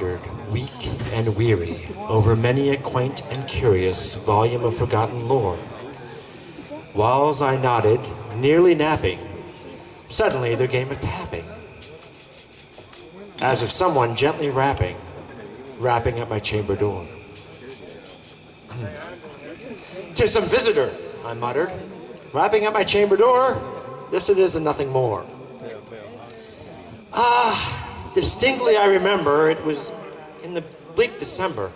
wandered, weak and weary, over many a quaint and curious volume of forgotten lore. Whiles I nodded, nearly napping, suddenly there came a tapping, as of someone gently rapping at my chamber door. "'Tis some visitor," I muttered, "rapping at my chamber door. This it is and nothing more." Distinctly I remember it was in the bleak December,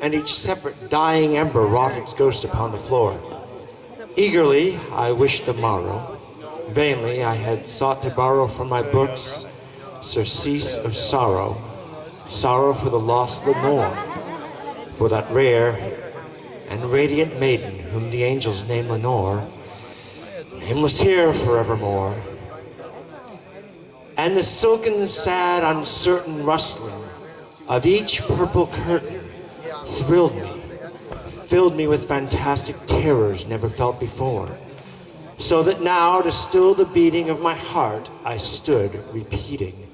and each separate dying ember wrought its ghost upon the floor. Eagerly I wished the morrow. Vainly I had sought to borrow from my books surcease of sorrow, sorrow for the lost Lenore, for that rare and radiant maiden whom the angels name Lenore, nameless here forevermore. And the silken, sad, uncertain rustling of each purple curtain thrilled me, filled me with fantastic terrors never felt before, so that now, to still the beating of my heart, I stood repeating,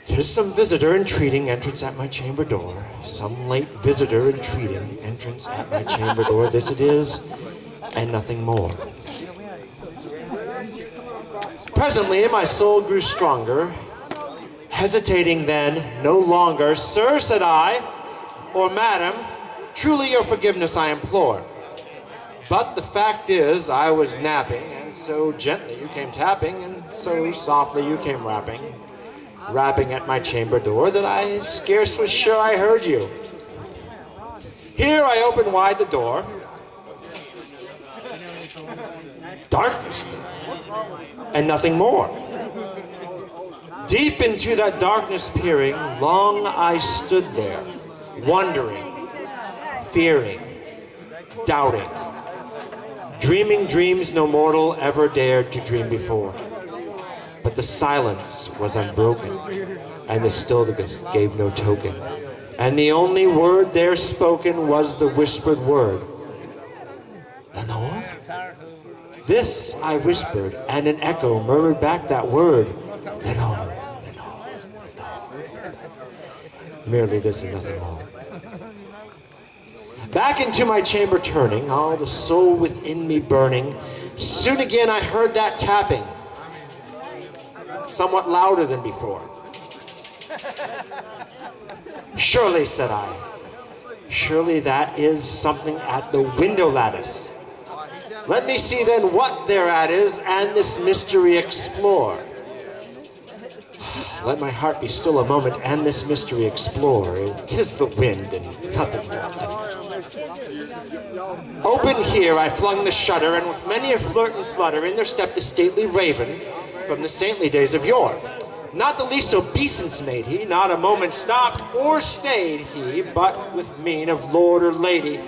"'Tis some visitor entreating entrance at my chamber door, some late visitor entreating entrance at my chamber door, this it is, and nothing more." Presently my soul grew stronger, hesitating then no longer. "Sir," said I, "or madam, truly your forgiveness I implore. But the fact is I was napping, and so gently you came tapping, and so softly you came rapping at my chamber door, that I scarce was sure I heard you. Here I opened wide the door. Darkness there, and nothing more. Deep into that darkness peering, long I stood there, wondering, fearing, doubting, dreaming dreams no mortal ever dared to dream before. But the silence was unbroken, and the stillness gave no token, and the only word there spoken was the whispered word, "Lenore?" This I whispered, and an echo murmured back that word, "Lenore, Lenore, Lenore." Merely this and nothing more. Back into my chamber turning, all the soul within me burning, soon again I heard that tapping, somewhat louder than before. "Surely," said I, "surely that is something at the window lattice. Let me see then what thereat is, and this mystery explore. Let my heart be still a moment, and this mystery explore. 'Tis the wind and nothing more." Open here I flung the shutter, and with many a flirt and flutter, in there stepped a stately raven from the saintly days of yore. Not the least obeisance made he, not a moment stopped or stayed he, but with mien of lord or lady,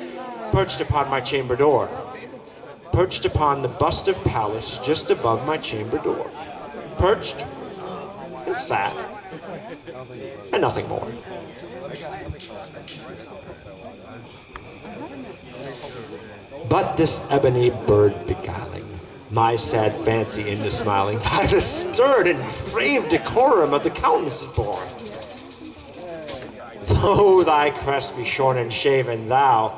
perched upon my chamber door. Perched upon the bust of Pallas just above my chamber door. Perched and sat, and nothing more. But this ebony bird beguiling my sad fancy into smiling, by the stern and grave decorum of the countenance born. Though thy crest be shorn and shaven, thou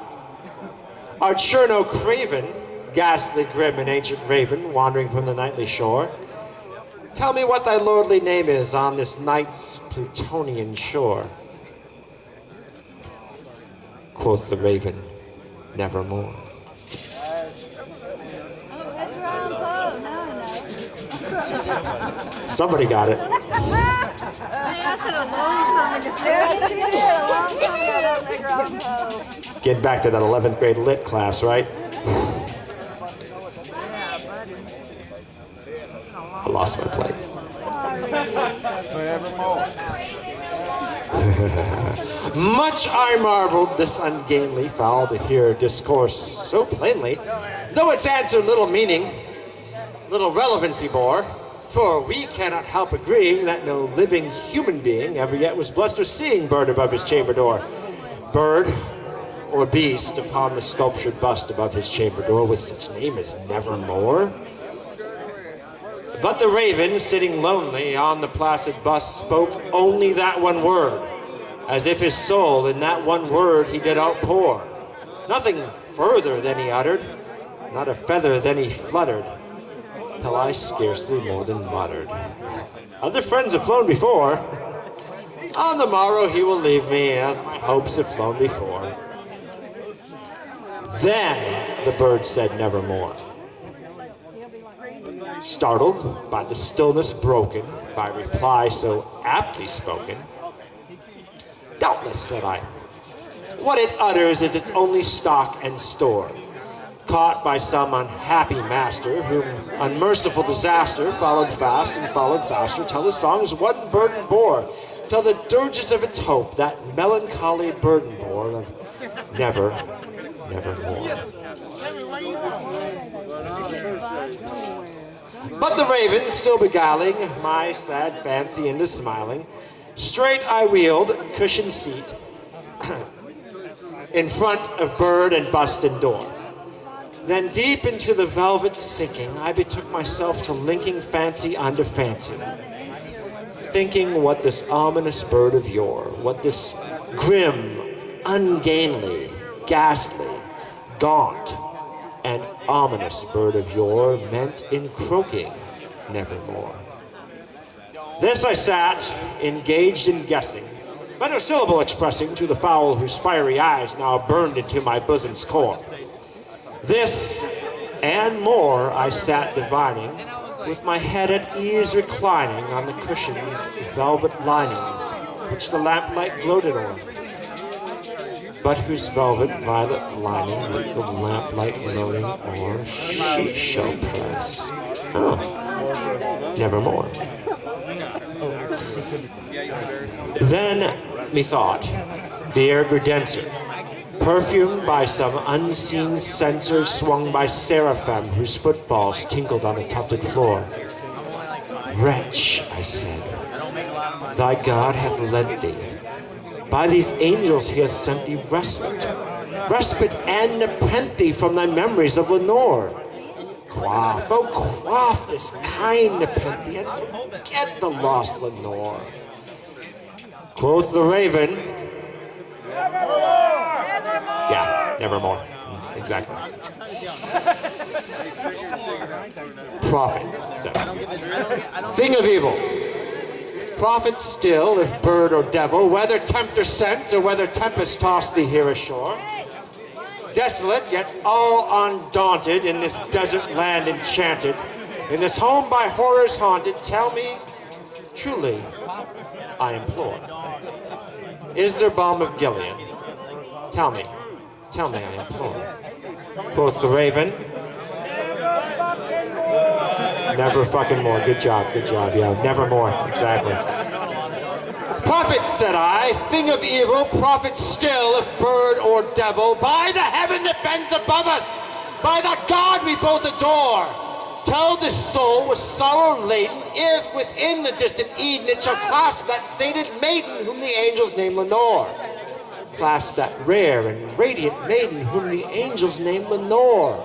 art sure no craven, ghastly, grim, and ancient raven, wandering from the nightly shore. Tell me what thy lordly name is on this night's Plutonian shore. Quoth the raven, "Nevermore." Somebody got it. Get back to that 11th grade lit class, right? I lost my place. Much I marveled this ungainly fowl to hear discourse so plainly, though its answer little meaning, little relevancy bore. For we cannot help agreeing that no living human being ever yet was blessed with seeing bird above his chamber door. Bird or beast upon the sculptured bust above his chamber door with such name as Nevermore. But the raven, sitting lonely on the placid bust, spoke only that one word, as if his soul in that one word he did outpour. Nothing further than he uttered, not a feather than he fluttered, till I scarcely more than muttered. Other friends have flown before. On the morrow he will leave me, as my hopes have flown before. Then the bird said nevermore. Startled by the stillness broken, by reply so aptly spoken, doubtless, said I, what it utters is its only stock and store, caught by some unhappy master, whom unmerciful disaster followed fast and followed faster, till the song's one burden bore, till the dirges of its hope that melancholy burden bore of never, nevermore. But the raven, still beguiling my sad fancy into smiling, straight I wheeled, cushioned seat, in front of bird and bust and door. Then deep into the velvet sinking, I betook myself to linking fancy unto fancy, thinking what this ominous bird of yore, what this grim, ungainly, ghastly, gaunt, and ominous bird of yore meant in croaking nevermore. This I sat, engaged in guessing, but no syllable expressing to the fowl whose fiery eyes now burned into my bosom's core. This and more I sat divining, with my head at ease reclining on the cushion's velvet lining, which the lamplight gloated on, but whose velvet violet lining with the lamplight gloating o'er she shall press. Oh, nevermore. Then, methought, the air grew denser, perfumed by some unseen censer swung by seraphim whose footfalls tinkled on the tufted floor. Wretch, I said, thy God hath lent thee. By these angels he hath sent thee respite, respite and nepenthe from thy memories of Lenore. Quaff, oh quaff this kind nepenthe and forget the lost Lenore. Quoth the raven, yeah, nevermore. Exactly. Prophet, said, thing of evil. Prophet still, if bird or devil, whether tempter sent or whether tempest tossed thee here ashore. Desolate, yet all undaunted in this desert land enchanted, in this home by horrors haunted, tell me, truly, I implore, is there balm of Gilead? Tell me, I implore. Quoth the raven, never fucking more. Good job, yeah, never more, exactly. Prophet, said I, thing of evil, prophet still, if bird or devil, by the heaven that bends above us, by the God we both adore, tell this soul with sorrow laden, if within the distant Eden it shall clasp that sainted maiden whom the angels name Lenore. Clasp that rare and radiant maiden whom the angels name Lenore.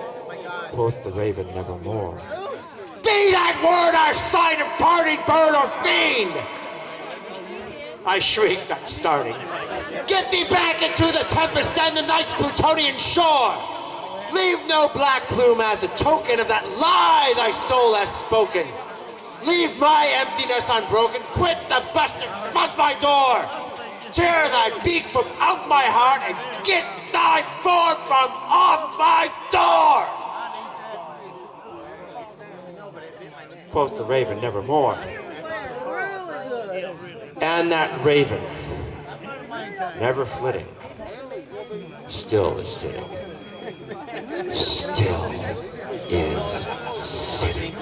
Quoth the raven nevermore. Be that word our sign of parting, bird or fiend! I shrieked, I'm starting. Get thee back into the tempest and the night's Plutonian shore! Leave no black plume as a token of that lie thy soul has spoken. Leave my emptiness unbroken, quit the bastard front my door! Tear thy beak from out my heart and get thy form from off my door! Quoth the raven nevermore. And that raven, never flitting, still is sitting. Still is sitting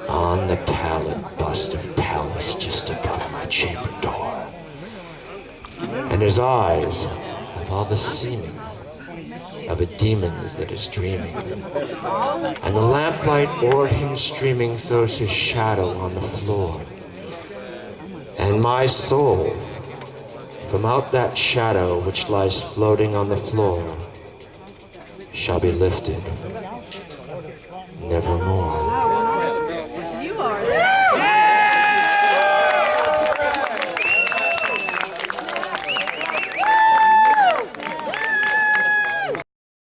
on the pallid bust of Pallas just above my chamber door. And his eyes have all the seeming of a demon's that is dreaming. And the lamplight o'er him streaming throws his shadow on the floor. And my soul, from out that shadow which lies floating on the floor, shall be lifted nevermore.